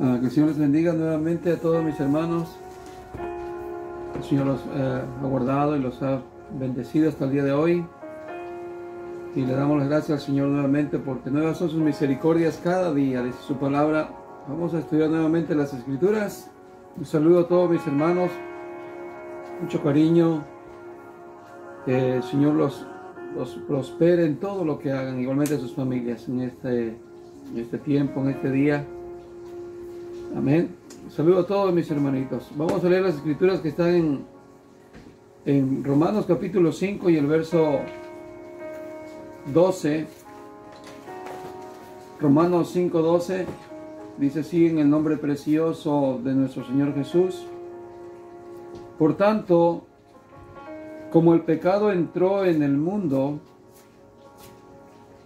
Que el Señor les bendiga nuevamente a todos mis hermanos. El Señor los ha guardado y los ha bendecido hasta el día de hoy. Y le damos las gracias al Señor nuevamente porque nuevas son sus misericordias cada día. Dice su palabra. Vamos a estudiar nuevamente las Escrituras. Un saludo a todos mis hermanos. Mucho cariño. Que el Señor los prospere en todo lo que hagan. Igualmente a sus familias en este tiempo, en este día. Amén. Saludo a todos mis hermanitos. Vamos a leer las Escrituras que están en Romanos capítulo 5 y el verso 12. Romanos 5:12 dice así en el nombre precioso de nuestro Señor Jesús. Por tanto, como el pecado entró en el mundo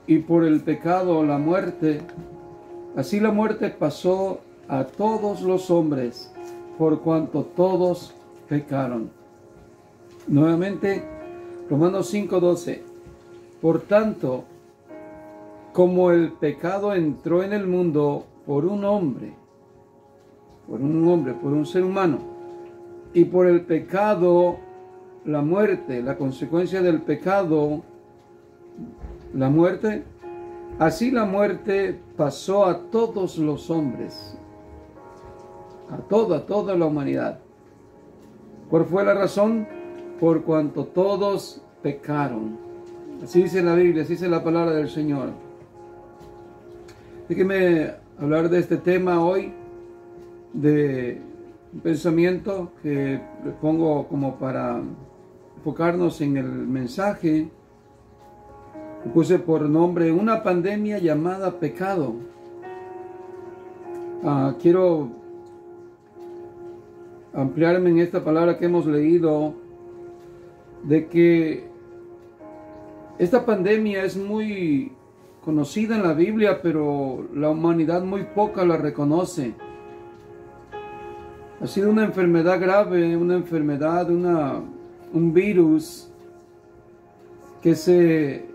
y por el pecado la muerte, así la muerte pasó a todos los hombres, por cuanto todos pecaron. Nuevamente, Romanos 5:12. Por tanto, como el pecado entró en el mundo por un hombre, por un ser humano, y por el pecado la muerte, la consecuencia del pecado, la muerte, así la muerte pasó a todos los hombres, a toda la humanidad. ¿Cuál fue la razón? Por cuanto todos pecaron. Así dice la Biblia, así dice la palabra del Señor. Déjeme hablar de este tema hoy, de un pensamiento que le pongo como para enfocarnos en el mensaje. Le puse por nombre una pandemia llamada pecado. Quiero ampliarme en esta palabra que hemos leído, de que esta pandemia es muy conocida en la Biblia, pero la humanidad muy poca la reconoce. Ha sido una enfermedad grave, una enfermedad, un virus que se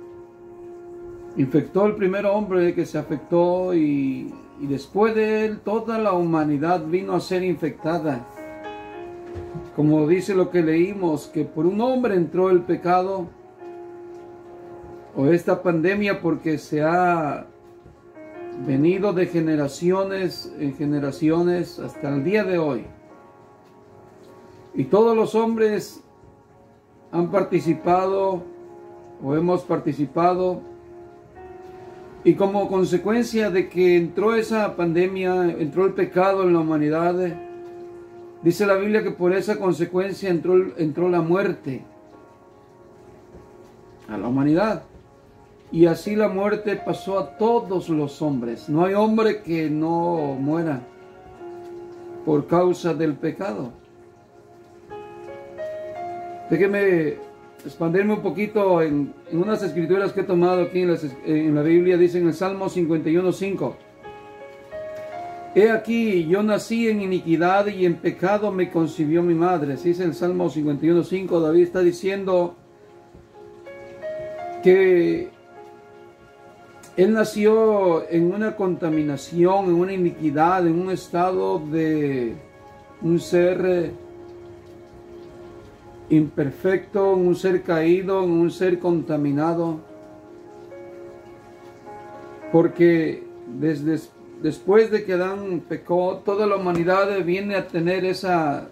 infectó el primer hombre, que se afectó y después de él toda la humanidad vino a ser infectada. Como dice lo que leímos, que por un hombre entró el pecado, o esta pandemia, porque se ha venido de generaciones en generaciones hasta el día de hoy. Y todos los hombres han participado o hemos participado, y como consecuencia de que entró esa pandemia, entró el pecado en la humanidad, dice la Biblia que por esa consecuencia entró la muerte a la humanidad. Y así la muerte pasó a todos los hombres. No hay hombre que no muera por causa del pecado. Déjeme expandirme un poquito en unas escrituras que he tomado aquí en la Biblia. Dice en el Salmo 51:5. He aquí, yo nací en iniquidad y en pecado me concibió mi madre. Así dice el Salmo 51:5. David está diciendo que él nació en una contaminación, en una iniquidad, en un estado de un ser imperfecto, en un ser caído, en un ser contaminado. Porque después de que Adán pecó, toda la humanidad viene a tener esa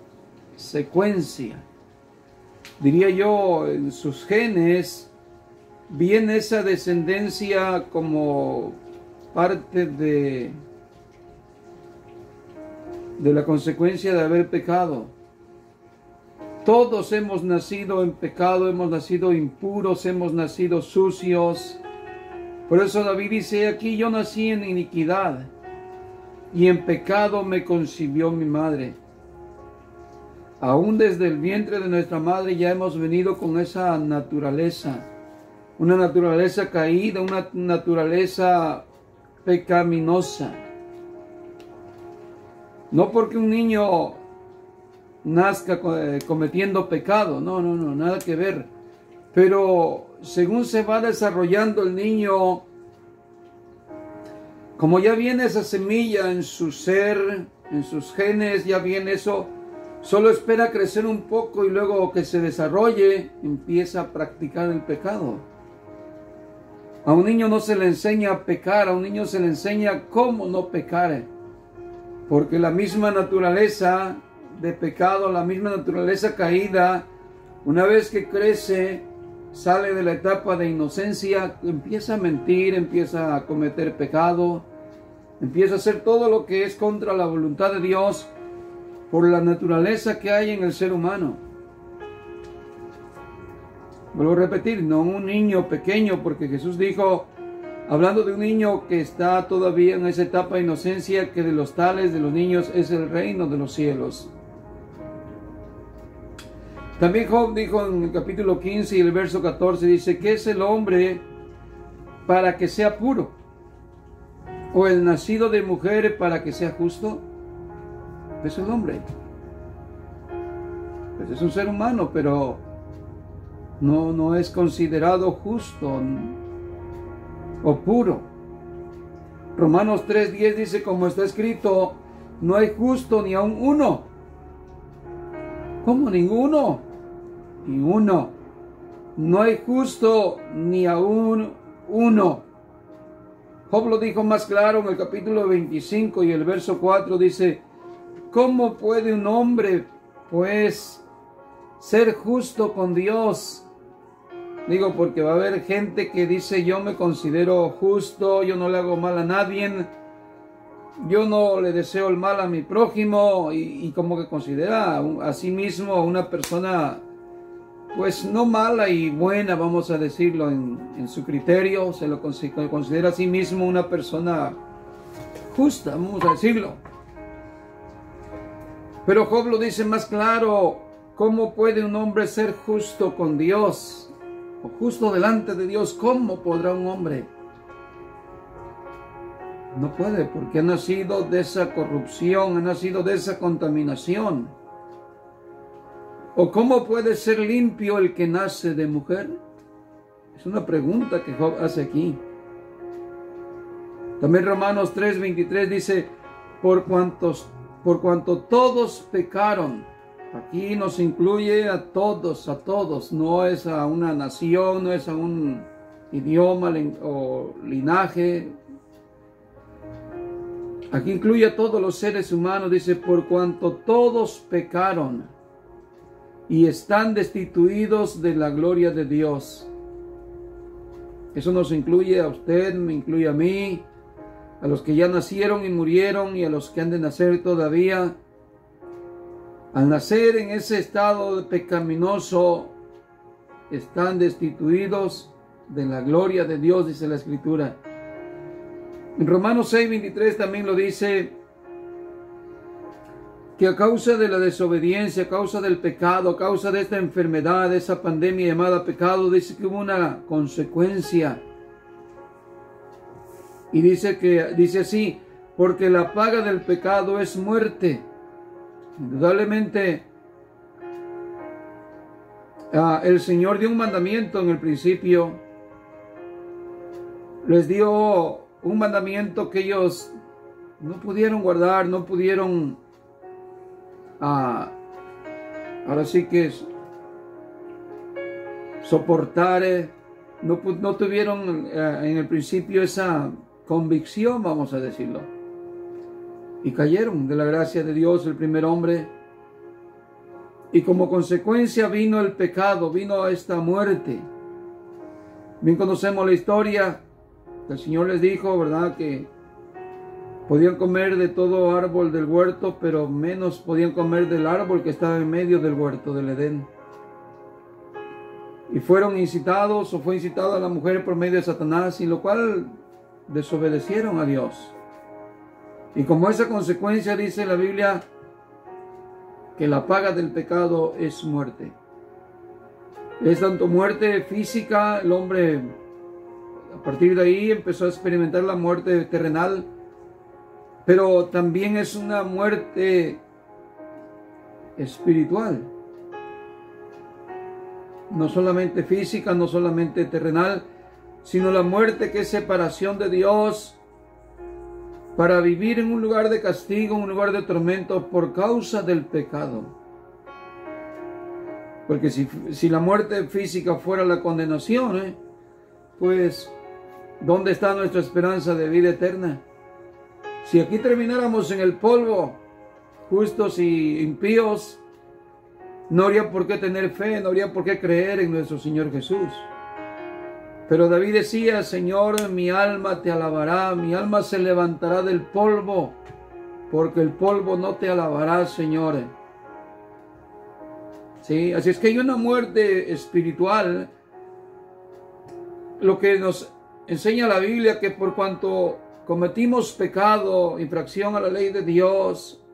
secuencia. Diría yo, en sus genes viene esa descendencia como parte de la consecuencia de haber pecado. Todos hemos nacido en pecado, hemos nacido impuros, hemos nacido sucios. Por eso David dice aquí, yo nací en iniquidad y en pecado me concibió mi madre. Aún desde el vientre de nuestra madre ya hemos venido con esa naturaleza. Una naturaleza caída, una naturaleza pecaminosa. No porque un niño nazca cometiendo pecado, no, nada que ver. Pero según se va desarrollando el niño, como ya viene esa semilla en su ser, en sus genes, ya viene eso, solo espera crecer un poco y luego que se desarrolle, empieza a practicar el pecado. A un niño no se le enseña a pecar, a un niño se le enseña cómo no pecar. Porque la misma naturaleza de pecado, la misma naturaleza caída, una vez que crece, sale de la etapa de inocencia, empieza a mentir, empieza a cometer pecado, empieza a hacer todo lo que es contra la voluntad de Dios por la naturaleza que hay en el ser humano. Vuelvo a repetir, no un niño pequeño, porque Jesús dijo, hablando de un niño que está todavía en esa etapa de inocencia, que de los tales de los niños es el reino de los cielos. También Job dijo en el capítulo 15 y el verso 14, dice, ¿qué es el hombre para que sea puro? ¿O el nacido de mujer para que sea justo? Es el hombre. Pues es un ser humano, pero no es considerado justo o puro. Romanos 3:10 dice, como está escrito, no hay justo ni aun uno. ¿Cómo ninguno? Ni uno. No hay justo ni aun uno. Job lo dijo más claro en el capítulo 25 y el verso 4 dice, ¿cómo puede un hombre, pues, ser justo con Dios? Digo, porque va a haber gente que dice, yo me considero justo, yo no le hago mal a nadie, yo no le deseo el mal a mi prójimo, y como que considera a sí mismo una persona, pues no mala y buena, vamos a decirlo, en su criterio, se lo considera a sí mismo una persona justa, vamos a decirlo. Pero Job lo dice más claro, ¿cómo puede un hombre ser justo con Dios? O justo delante de Dios, ¿cómo podrá un hombre? No puede, porque ha nacido de esa corrupción, ha nacido de esa contaminación. ¿O cómo puede ser limpio el que nace de mujer? Es una pregunta que Job hace aquí. También Romanos 3:23 dice, por cuanto todos pecaron. Aquí nos incluye a todos, no es a una nación, no es a un idioma o linaje. Aquí incluye a todos los seres humanos, dice, por cuanto todos pecaron y están destituidos de la gloria de Dios. Eso nos incluye a usted, me incluye a mí, a los que ya nacieron y murieron y a los que han de nacer todavía. Al nacer en ese estado pecaminoso, están destituidos de la gloria de Dios, dice la Escritura. En Romanos 6:23 también lo dice, que a causa de la desobediencia, a causa del pecado, a causa de esta enfermedad, de esa pandemia llamada pecado, dice que hubo una consecuencia. Y dice así, porque la paga del pecado es muerte. Indudablemente, el Señor dio un mandamiento en el principio. Les dio un mandamiento que ellos no pudieron guardar, no pudieron, ahora sí que soportar, no tuvieron en el principio esa convicción, vamos a decirlo. Y cayeron de la gracia de Dios el primer hombre. Y como consecuencia vino el pecado, vino esta muerte. Bien conocemos la historia. El Señor les dijo, ¿verdad?, que podían comer de todo árbol del huerto, pero menos podían comer del árbol que estaba en medio del huerto del Edén. Y fueron incitados, o fue incitada la mujer por medio de Satanás, y lo cual desobedecieron a Dios. Y como esa consecuencia dice la Biblia que la paga del pecado es muerte. Es tanto muerte física, el hombre a partir de ahí empezó a experimentar la muerte terrenal, pero también es una muerte espiritual. No solamente física, no solamente terrenal, sino la muerte que es separación de Dios, para vivir en un lugar de castigo, un lugar de tormento por causa del pecado. Porque si la muerte física fuera la condenación, pues ¿dónde está nuestra esperanza de vida eterna? Si aquí termináramos en el polvo, justos y impíos, no habría por qué tener fe, no habría por qué creer en nuestro Señor Jesús. Pero David decía: Señor, mi alma te alabará, mi alma se levantará del polvo, porque el polvo no te alabará, Señor. ¿Sí? Así es que hay una muerte espiritual. Lo que nos enseña la Biblia, que por cuanto cometimos pecado, infracción a la ley de Dios,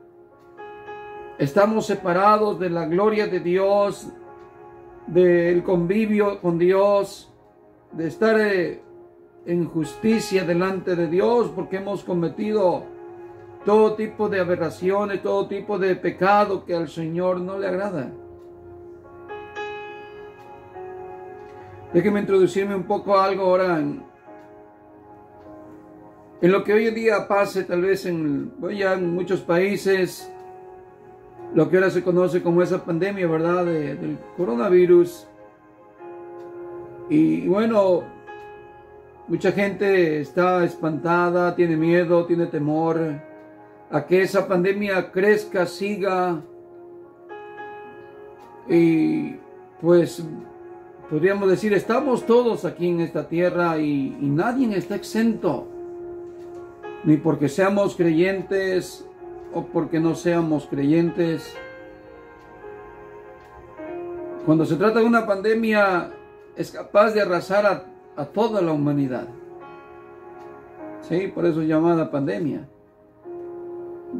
estamos separados de la gloria de Dios, del convivio con Dios, de estar en justicia delante de Dios, porque hemos cometido todo tipo de aberraciones, todo tipo de pecado que al Señor no le agrada. Déjeme introducirme un poco a algo ahora en lo que hoy en día pase, tal vez ya en muchos países, lo que ahora se conoce como esa pandemia, ¿verdad?, del coronavirus. Y bueno, mucha gente está espantada, tiene miedo, tiene temor a que esa pandemia crezca, siga. Y pues podríamos decir, estamos todos aquí en esta tierra y nadie está exento, ni porque seamos creyentes o porque no seamos creyentes. Cuando se trata de una pandemia, es capaz de arrasar a toda la humanidad. Sí, por eso es llamada pandemia.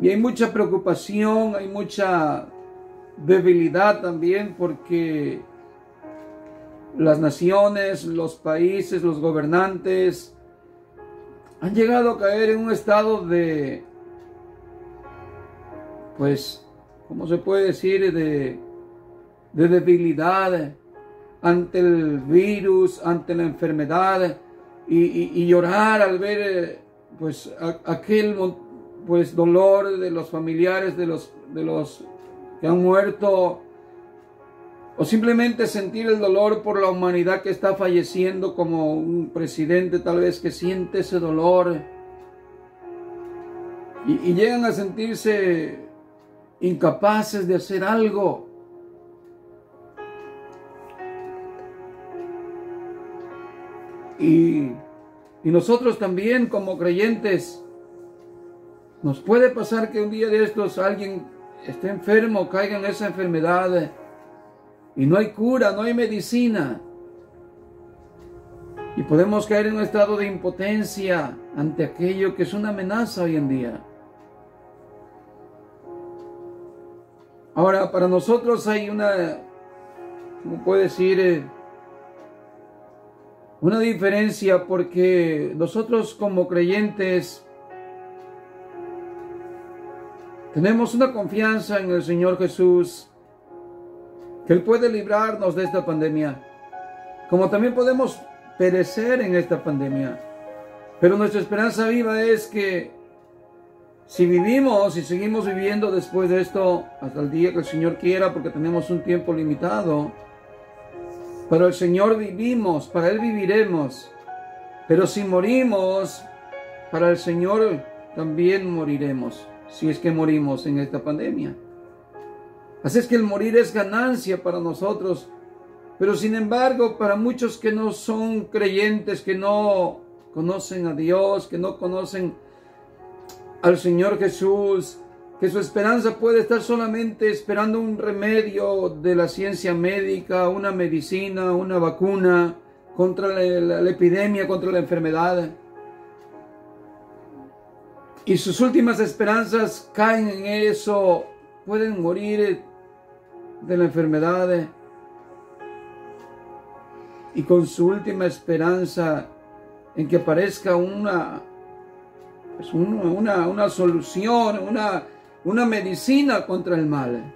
Y hay mucha preocupación, hay mucha debilidad también, porque las naciones, los países, los gobernantes han llegado a caer en un estado de, pues, ¿cómo se puede decir?, de debilidad ante el virus, ante la enfermedad, y llorar al ver pues aquel pues dolor de los familiares de los que han muerto, o simplemente sentir el dolor por la humanidad que está falleciendo, como un presidente tal vez que siente ese dolor y llegan a sentirse incapaces de hacer algo. Y nosotros también, como creyentes, nos puede pasar que un día de estos alguien esté enfermo, caiga en esa enfermedad y no hay cura, no hay medicina, y podemos caer en un estado de impotencia ante aquello que es una amenaza hoy en día. Ahora, para nosotros hay una, ¿cómo puedo decir?, una diferencia, porque nosotros como creyentes tenemos una confianza en el Señor Jesús, que Él puede librarnos de esta pandemia, como también podemos perecer en esta pandemia. Pero nuestra esperanza viva es que si vivimos y seguimos viviendo después de esto, hasta el día que el Señor quiera, porque tenemos un tiempo limitado, para el Señor vivimos, para Él viviremos. Pero si morimos, para el Señor también moriremos, si es que morimos en esta pandemia. Así es que el morir es ganancia para nosotros. Pero sin embargo, para muchos que no son creyentes, que no conocen a Dios, que no conocen al Señor Jesús, que su esperanza puede estar solamente esperando un remedio de la ciencia médica, una medicina, una vacuna contra la epidemia, contra la enfermedad. Y sus últimas esperanzas caen en eso, pueden morir de la enfermedad. Y con su última esperanza en que aparezca una solución, una medicina contra el mal.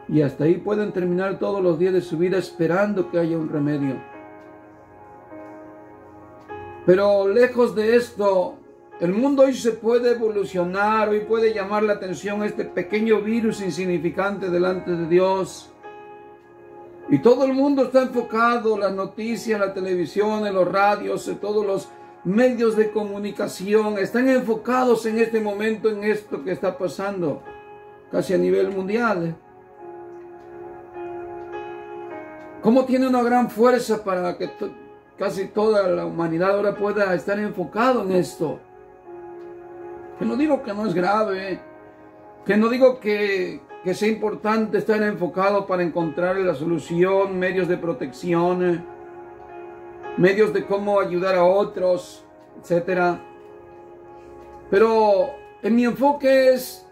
Y hasta ahí pueden terminar todos los días de su vida esperando que haya un remedio. Pero lejos de esto, el mundo hoy se puede evolucionar, hoy puede llamar la atención este pequeño virus insignificante delante de Dios. Y todo el mundo está enfocado, las noticias, la televisión, en los radios, en todos los medios de comunicación, están enfocados en este momento en esto que está pasando, casi a nivel mundial. ¿Cómo tiene una gran fuerza para que casi toda la humanidad ahora pueda estar enfocado en esto? Que no digo que no es grave, que no digo que sea importante estar enfocado para encontrar la solución, medios de protección, medios de cómo ayudar a otros, etc. Pero en mi enfoque es,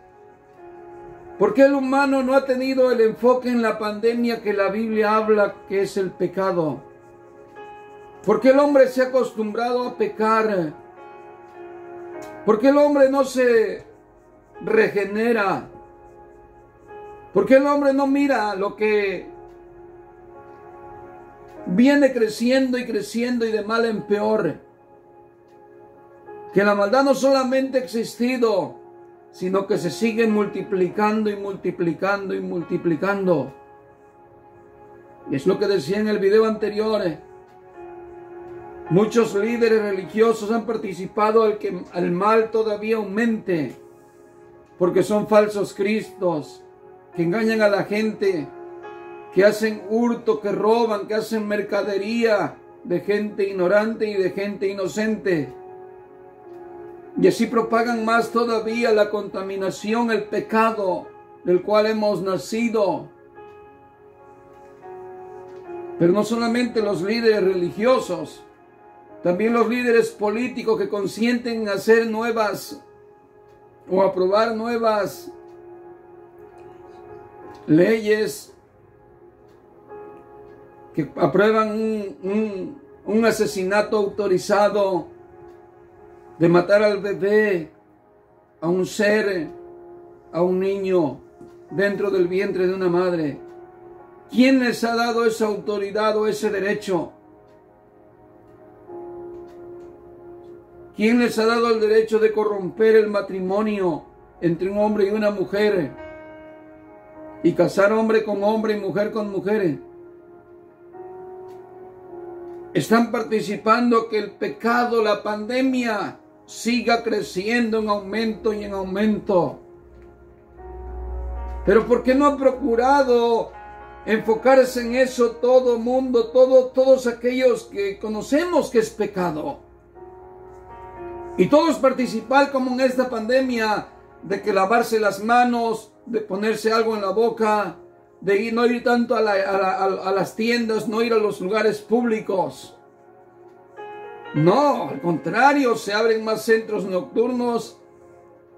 ¿por qué el humano no ha tenido el enfoque en la pandemia que la Biblia habla que es el pecado? ¿Por qué el hombre se ha acostumbrado a pecar? ¿Por qué el hombre no se regenera? ¿Por qué el hombre no mira lo que viene creciendo y creciendo y de mal en peor? Que la maldad no solamente ha existido, sino que se sigue multiplicando y multiplicando y multiplicando. Y es lo que decía en el video anterior. Muchos líderes religiosos han participado al que el mal todavía aumente, porque son falsos cristos, que engañan a la gente, que hacen hurto, que roban, que hacen mercadería de gente ignorante y de gente inocente. Y así propagan más todavía la contaminación, el pecado del cual hemos nacido. Pero no solamente los líderes religiosos, también los líderes políticos que consienten en hacer nuevas o aprobar nuevas leyes, que aprueban un asesinato autorizado de matar al bebé, a un ser, a un niño dentro del vientre de una madre. ¿Quién les ha dado esa autoridad o ese derecho? ¿Quién les ha dado el derecho de corromper el matrimonio entre un hombre y una mujer? Y casar hombre con hombre y mujer con mujer. Están participando que el pecado, la pandemia, siga creciendo en aumento y en aumento. Pero ¿por qué no han procurado enfocarse en eso todo mundo, todos aquellos que conocemos que es pecado? Y todos participar como en esta pandemia, de que lavarse las manos, de ponerse algo en la boca, de no ir tanto a las tiendas, no ir a los lugares públicos. No, al contrario, se abren más centros nocturnos,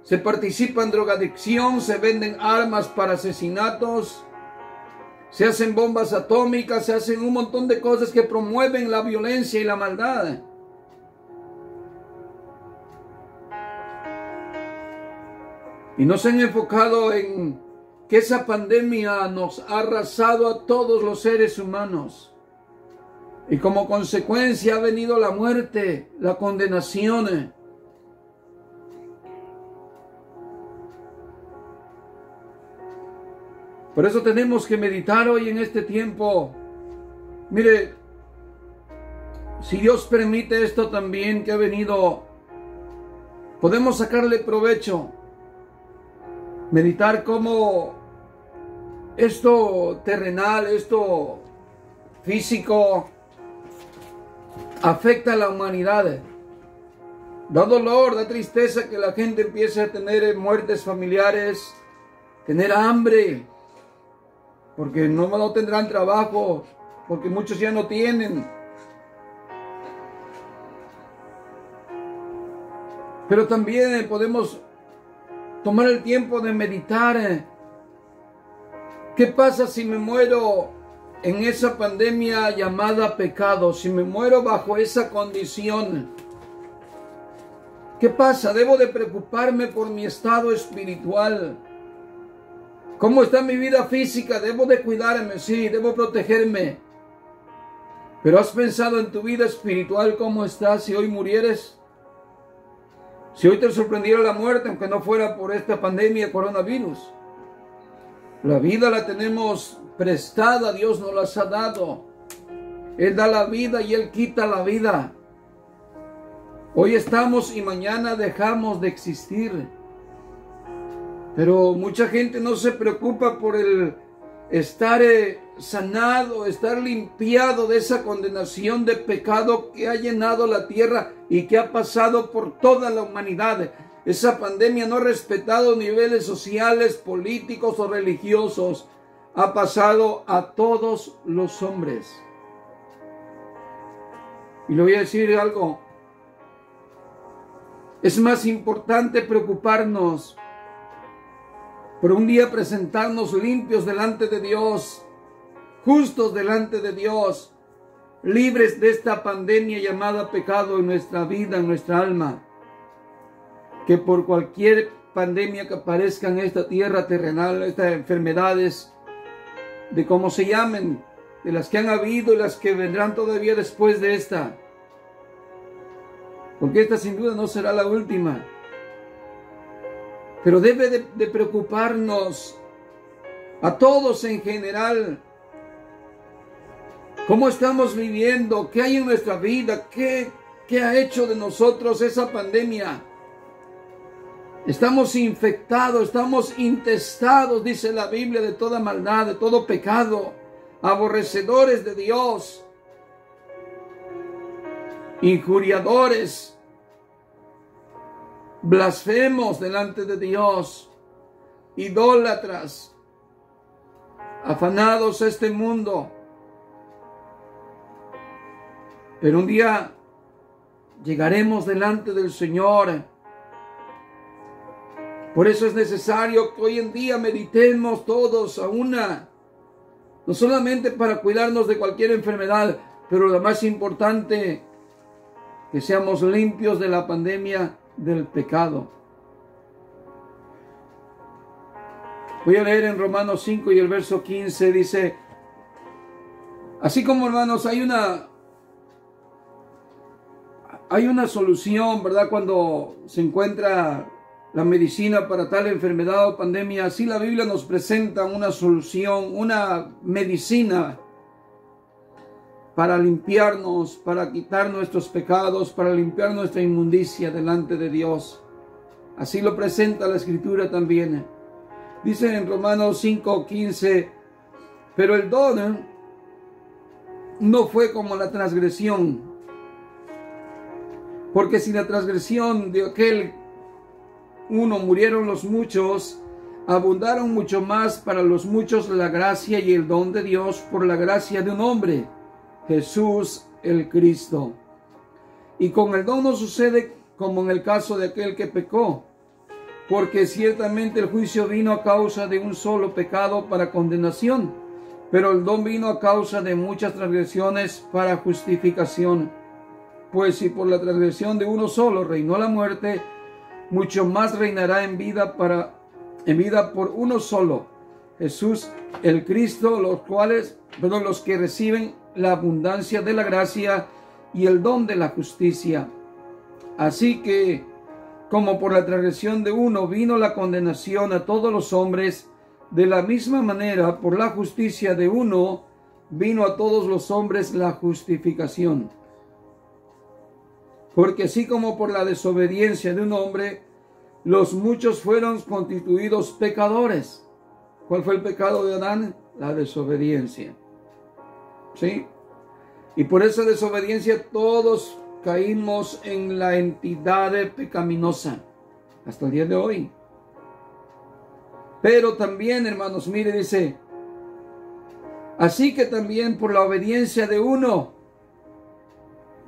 se participa en drogadicción, se venden armas para asesinatos, se hacen bombas atómicas, se hacen un montón de cosas que promueven la violencia y la maldad. Y no se han enfocado en que esa pandemia nos ha arrasado a todos los seres humanos. Y como consecuencia ha venido la muerte, la condenación. Por eso tenemos que meditar hoy en este tiempo. Mire, si Dios permite esto también que ha venido, podemos sacarle provecho. Meditar cómo esto terrenal, esto físico, afecta a la humanidad. Da dolor, da tristeza que la gente empiece a tener muertes familiares, tener hambre, porque no tendrán trabajo, porque muchos ya no tienen. Pero también podemos tomar el tiempo de meditar. ¿Qué pasa si me muero en esa pandemia llamada pecado? Si me muero bajo esa condición, ¿qué pasa? ¿Debo de preocuparme por mi estado espiritual? ¿Cómo está mi vida física? ¿Debo de cuidarme? Sí, debo protegerme. Pero ¿has pensado en tu vida espiritual cómo estás si hoy murieres? Si hoy te sorprendiera la muerte, aunque no fuera por esta pandemia coronavirus. La vida la tenemos prestada, Dios nos las ha dado. Él da la vida y Él quita la vida. Hoy estamos y mañana dejamos de existir. Pero mucha gente no se preocupa por el estar sanado, estar limpiado de esa condenación de pecado que ha llenado la tierra y que ha pasado por toda la humanidad. Esa pandemia no ha respetado niveles sociales, políticos o religiosos. Ha pasado a todos los hombres. Y le voy a decir algo. Es más importante preocuparnos por un día presentarnos limpios delante de Dios, justos delante de Dios, libres de esta pandemia llamada pecado en nuestra vida, en nuestra alma, que por cualquier pandemia que aparezca en esta tierra terrenal, estas enfermedades, de cómo se llamen, de las que han habido y las que vendrán todavía después de esta, porque esta sin duda no será la última. Pero debe de preocuparnos a todos en general. ¿Cómo estamos viviendo? ¿Qué hay en nuestra vida? ¿Qué ha hecho de nosotros esa pandemia? Estamos infectados, estamos intestados, dice la Biblia, de toda maldad, de todo pecado, aborrecedores de Dios, injuriadores, blasfemos delante de Dios, idólatras, afanados a este mundo. Pero un día llegaremos delante del Señor. Por eso es necesario que hoy en día meditemos todos a una, no solamente para cuidarnos de cualquier enfermedad, pero lo más importante, que seamos limpios de la pandemia del pecado. Voy a leer en Romanos 5 y el verso 15, dice, así como hermanos hay una solución, ¿verdad? Cuando se encuentra la medicina para tal enfermedad o pandemia, así la Biblia nos presenta una solución, una medicina para limpiarnos, para quitar nuestros pecados, para limpiar nuestra inmundicia delante de Dios. Así lo presenta la Escritura también. Dice en Romanos 5:15, pero el don no fue como la transgresión, porque si la transgresión de aquel uno murieron los muchos, abundaron mucho más para los muchos la gracia y el don de Dios por la gracia de un hombre, Jesús el Cristo. Y con el don no sucede como en el caso de aquel que pecó, porque ciertamente el juicio vino a causa de un solo pecado para condenación, pero el don vino a causa de muchas transgresiones para justificación. Pues si por la transgresión de uno solo reinó la muerte, mucho más reinará en vida por uno solo, Jesús el Cristo, los que reciben la abundancia de la gracia y el don de la justicia. Así que, como por la transgresión de uno vino la condenación a todos los hombres, de la misma manera, por la justicia de uno, vino a todos los hombres la justificación. Porque así como por la desobediencia de un hombre, los muchos fueron constituidos pecadores. ¿Cuál fue el pecado de Adán? La desobediencia. ¿Sí? Y por esa desobediencia todos caímos en la entidad pecaminosa hasta el día de hoy. Pero también, hermanos, mire, dice, así que también por la obediencia de uno.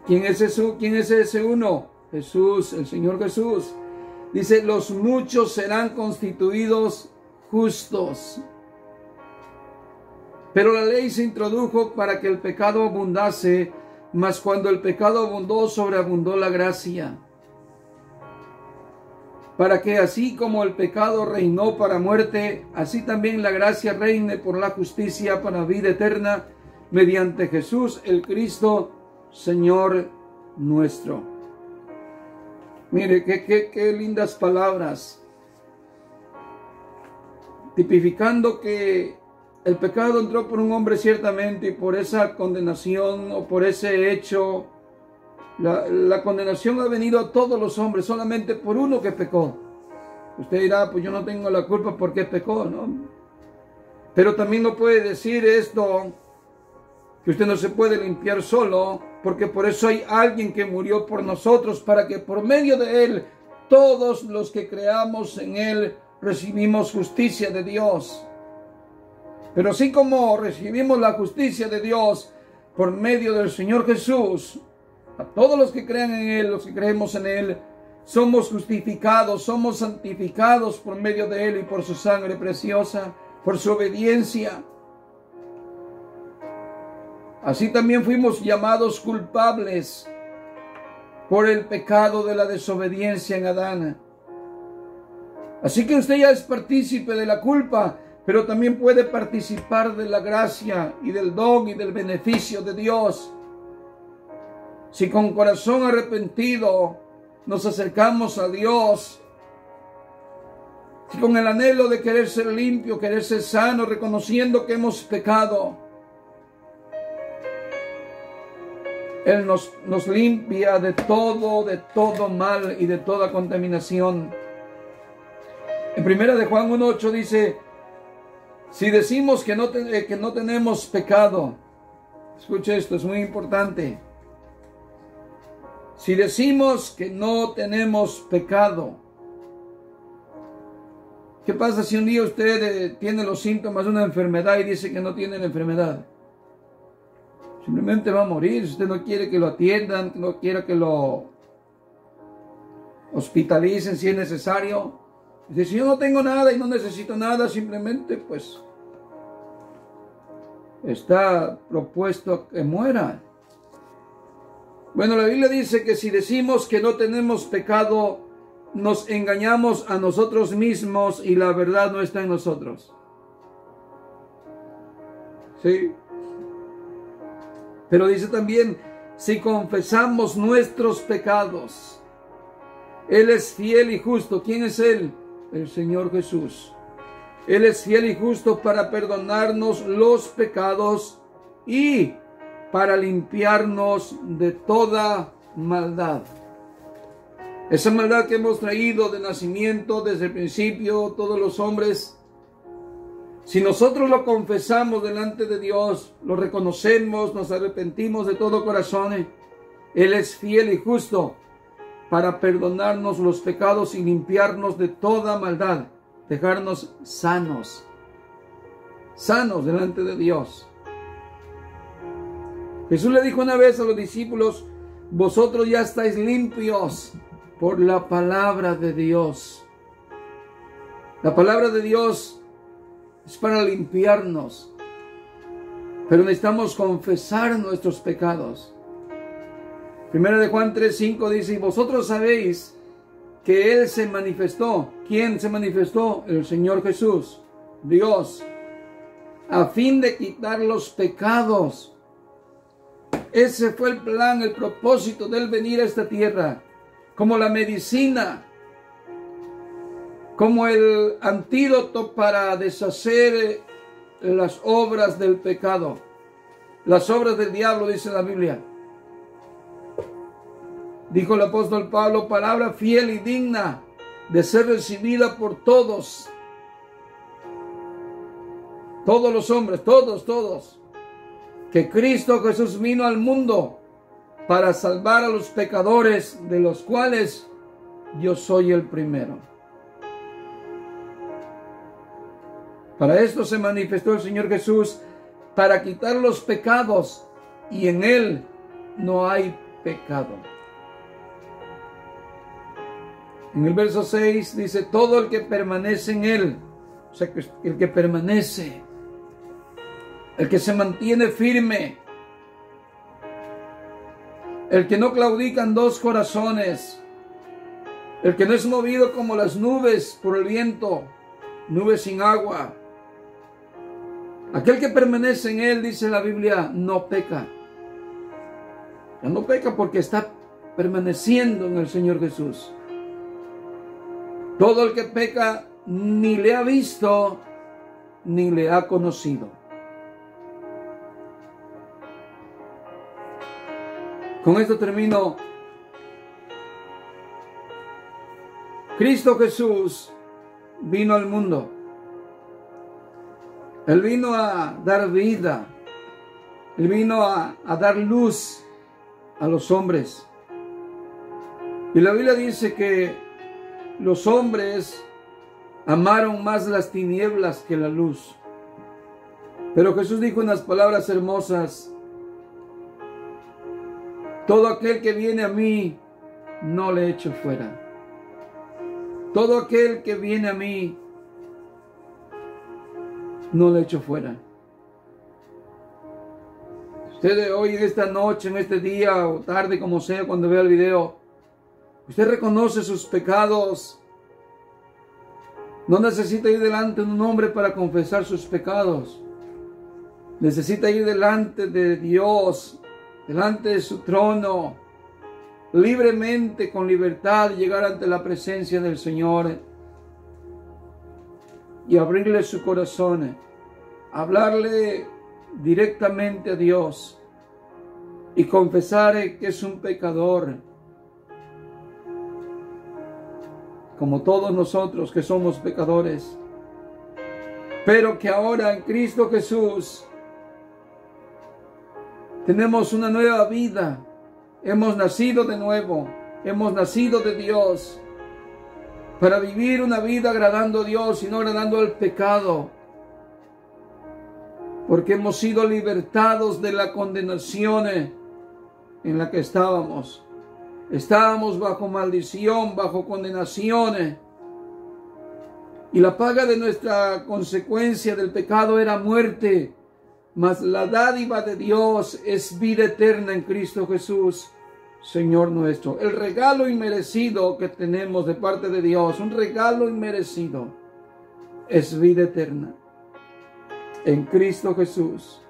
¿Quién es eso? ¿Quién es ese uno? Jesús, el Señor Jesús. Dice, los muchos serán constituidos justos. Pero la ley se introdujo para que el pecado abundase, mas cuando el pecado abundó, sobreabundó la gracia. Para que así como el pecado reinó para muerte, así también la gracia reine por la justicia para vida eterna mediante Jesús el Cristo, Señor nuestro. Mire, qué lindas palabras, tipificando que el pecado entró por un hombre ciertamente, y por esa condenación o por ese hecho, la condenación ha venido a todos los hombres, solamente por uno que pecó. Usted dirá, pues yo no tengo la culpa porque pecó, ¿no? Pero también no puede decir esto, que usted no se puede limpiar solo, porque por eso hay alguien que murió por nosotros, para que por medio de él, todos los que creamos en él, recibimos justicia de Dios. Pero así como recibimos la justicia de Dios por medio del Señor Jesús, a todos los que crean en él, los que creemos en él, somos justificados, somos santificados por medio de él y por su sangre preciosa, por su obediencia. Así también fuimos llamados culpables por el pecado de la desobediencia en Adán. Así que usted ya es partícipe de la culpa, pero también puede participar de la gracia y del don y del beneficio de Dios. Si con corazón arrepentido nos acercamos a Dios, si con el anhelo de querer ser limpio, querer ser sano, reconociendo que hemos pecado, Él nos limpia de todo mal y de toda contaminación. En 1 de Juan 1:8 dice, si decimos que no tenemos pecado, escuche esto, es muy importante. Si decimos que no tenemos pecado, ¿qué pasa si un día usted tiene los síntomas de una enfermedad y dice que no tiene la enfermedad? Simplemente va a morir. Si usted no quiere que lo atiendan, no quiere que lo hospitalicen si es necesario. Dice, si yo no tengo nada y no necesito nada, simplemente pues está propuesto a que muera. Bueno, la Biblia dice que si decimos que no tenemos pecado, nos engañamos a nosotros mismos y la verdad no está en nosotros. ¿Sí? Pero dice también, si confesamos nuestros pecados, Él es fiel y justo. ¿Quién es Él? El Señor Jesús. Él es fiel y justo para perdonarnos los pecados y para limpiarnos de toda maldad. Esa maldad que hemos traído de nacimiento, desde el principio, todos los hombres. Si nosotros lo confesamos delante de Dios, lo reconocemos, nos arrepentimos de todo corazón, Él es fiel y justo para perdonarnos los pecados y limpiarnos de toda maldad, dejarnos sanos delante de Dios. Jesús le dijo una vez a los discípulos, vosotros ya estáis limpios por la palabra de Dios. La palabra de Dios es para limpiarnos, pero necesitamos confesar nuestros pecados. 1 de Juan 3:5 dice, y vosotros sabéis que Él se manifestó. ¿Quién se manifestó? El Señor Jesús, Dios, a fin de quitar los pecados. Ese fue el plan, el propósito de Él venir a esta tierra, como la medicina, como el antídoto para deshacer las obras del pecado, las obras del diablo, dice la Biblia. Dijo el apóstol Pablo, palabra fiel y digna de ser recibida por todos. Todos los hombres, todos. Que Cristo Jesús vino al mundo para salvar a los pecadores, de los cuales yo soy el primero. Para esto se manifestó el Señor Jesús, para quitar los pecados, y en Él no hay pecado. En el verso 6 dice, todo el que permanece en Él, o sea, el que permanece, el que se mantiene firme, el que no claudica en dos corazones, el que no es movido como las nubes por el viento, nubes sin agua. Aquel que permanece en Él, dice la Biblia, no peca. Ya no peca porque está permaneciendo en el Señor Jesús. Todo el que peca ni le ha visto ni le ha conocido. Con esto termino. Cristo Jesús vino al mundo. Él vino a dar vida. Él vino a dar luz a los hombres. Y la Biblia dice que los hombres amaron más las tinieblas que la luz. Pero Jesús dijo unas palabras hermosas: todo aquel que viene a mí, no le echo fuera. Todo aquel que viene a mí, no le echo fuera. Usted hoy, en esta noche, en este día o tarde, como sea, cuando vea el video, usted reconoce sus pecados. No necesita ir delante de un hombre para confesar sus pecados. Necesita ir delante de Dios, delante de su trono, libremente, con libertad, llegar ante la presencia del Señor y abrirle su corazón, hablarle directamente a Dios y confesar que es un pecador, como todos nosotros que somos pecadores, pero que ahora en Cristo Jesús tenemos una nueva vida. Hemos nacido de nuevo, hemos nacido de Dios para vivir una vida agradando a Dios y no agradando al pecado, porque hemos sido libertados de la condenación en la que estábamos. Estábamos bajo maldición, bajo condenación, y la paga de nuestra consecuencia del pecado era muerte. Mas la dádiva de Dios es vida eterna en Cristo Jesús, Señor nuestro. El regalo inmerecido que tenemos de parte de Dios, un regalo inmerecido, es vida eterna en Cristo Jesús,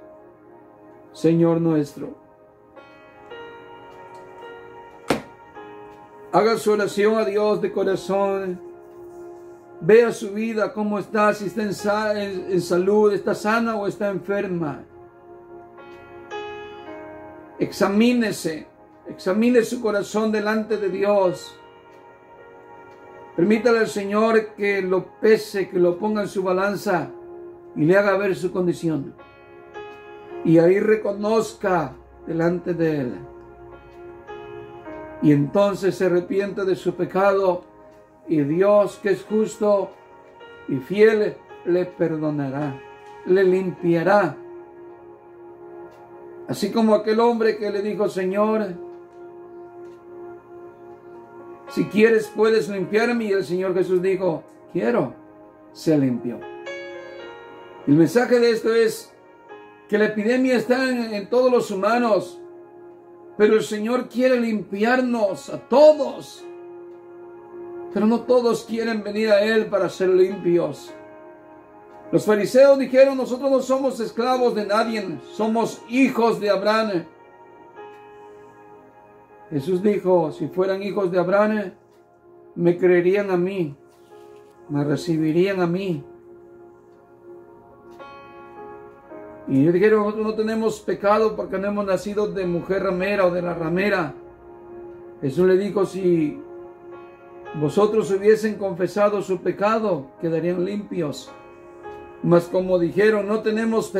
Señor nuestro. Haga su oración a Dios de corazón. Vea su vida, cómo está, si está en salud, está sana o está enferma. Examínese, examine su corazón delante de Dios. Permítale al Señor que lo pese, que lo ponga en su balanza y le haga ver su condición. Y ahí reconozca delante de Él. Y entonces se arrepienta de su pecado. Y Dios, que es justo y fiel, le perdonará, le limpiará. Así como aquel hombre que le dijo: Señor, si quieres puedes limpiarme. Y el Señor Jesús dijo: quiero. Se limpió. El mensaje de esto es que la epidemia está en todos los humanos, pero el Señor quiere limpiarnos a todos. Pero no todos quieren venir a Él para ser limpios. Los fariseos dijeron: nosotros no somos esclavos de nadie, somos hijos de Abraham. Jesús dijo: si fueran hijos de Abraham, me creerían a mí, me recibirían a mí. Y ellos dijeron: nosotros no tenemos pecado porque no hemos nacido de mujer ramera o de la ramera. Jesús le dijo: si vosotros hubiesen confesado su pecado, quedarían limpios. Mas como dijeron: no tenemos pecado,